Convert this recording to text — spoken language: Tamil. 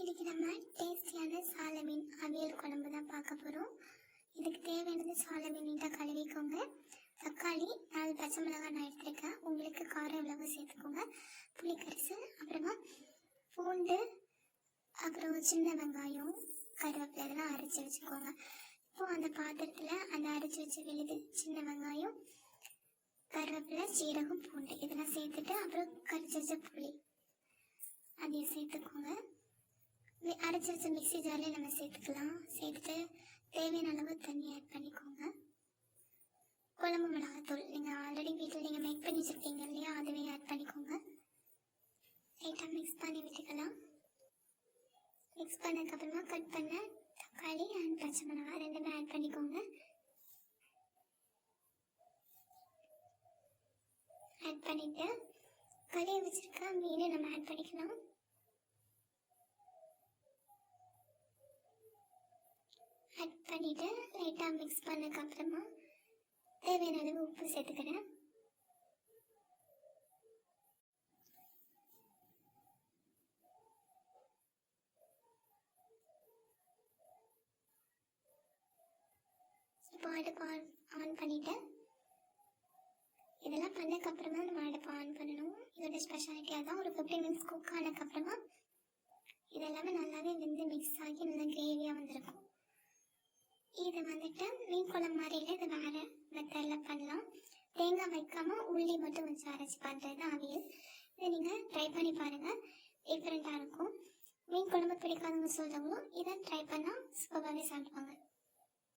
இன்றைக்கி நம்ம டேஸ்டியான சால மீன் அவியல் குழம்பு தான் பார்க்க போகிறோம். இதுக்கு தேவையானது சால மீன் நீட்டாக கழுவிக்கோங்க. தக்காளி 4 பச்சை மிளகாய் நான் எடுத்துருக்கேன். உங்களுக்கு காரம் எவ்வளவு சேர்த்துக்கோங்க. புளிக்கரிசு, அப்புறமா பூண்டு, அப்புறம் சின்ன வெங்காயம், கருவேப்பிலை இதெல்லாம் அரைச்சி வச்சுக்கோங்க. இப்போது அந்த பாத்திரத்தில் அந்த அரைச்சி வச்ச விழுது சின்ன வெங்காயம், கருவேப்பிலை, சீரகம், பூண்டு இதெல்லாம் சேர்த்துட்டு அப்புறம் கரிச்சி வச்ச புளி அதையும் சேர்த்துக்கோங்க. அரைச்சி வச்ச மிக்ஸி ஜார்லேயே நம்ம சேர்த்துக்கலாம். சேர்த்துட்டு தேவையான அளவு தண்ணி ஆட் பண்ணிக்கோங்க. குழம்பு மிளகாத்தூள் நீங்கள் ஆல்ரெடி வீட்டில் நீங்கள் மேக் பண்ணி வச்சுருக்கீங்க இல்லையா, அதுவே ஆட் பண்ணிக்கோங்க. லைட்டாக மிக்ஸ் பண்ணி விட்டுக்கலாம். மிக்ஸ் பண்ணதுக்கப்புறமா கட் பண்ண தக்காளி அண்ட் பச்சை மிளகாய் ரெண்டுமே ஆட் பண்ணிக்கோங்க. ஆட் பண்ணிவிட்டு கழுவி வச்சுருக்க மீனை நம்ம ஆட் பண்ணிக்கலாம். ஆட் பண்ணிவிட்டு லைட்டாக மிக்ஸ் பண்ணதுக்கப்புறமா தேவையான அளவு உப்பு சேர்த்துக்கிறேன். இப்போ அடுப்பு ஆன் பண்ணிவிட்டு இதெல்லாம் பண்ணதுக்கப்புறமா நம்ம அடுப்பு ஆன் பண்ணணும். இதோட ஸ்பெஷாலிட்டியாக தான் ஒரு 15 மினிட்ஸ் குக் ஆனதுக்கப்புறமா இதெல்லாமே நல்லாவே வெந்து மிக்ஸ் ஆகி நல்லா கிரேவியாக வந்திருக்கும். இதை வந்துட்டு மீன் குழம்பு மாதிரி இல்லை, இது வேறு மெத்தடில் பண்ணலாம். தேங்காய் வைக்காமல் உள்ளி மட்டும் வச்சு அரைச்சி பண்ணுறது தான் அவியல். இதை நீங்கள் ட்ரை பண்ணி பாருங்கள், டிஃப்ரெண்ட்டாக இருக்கும். மீன் குழம்பு பிடிக்காதவங்க சொல்கிறவங்களும் இதை ட்ரை பண்ணால் சூப்பராகவே சாப்பிடுவாங்க.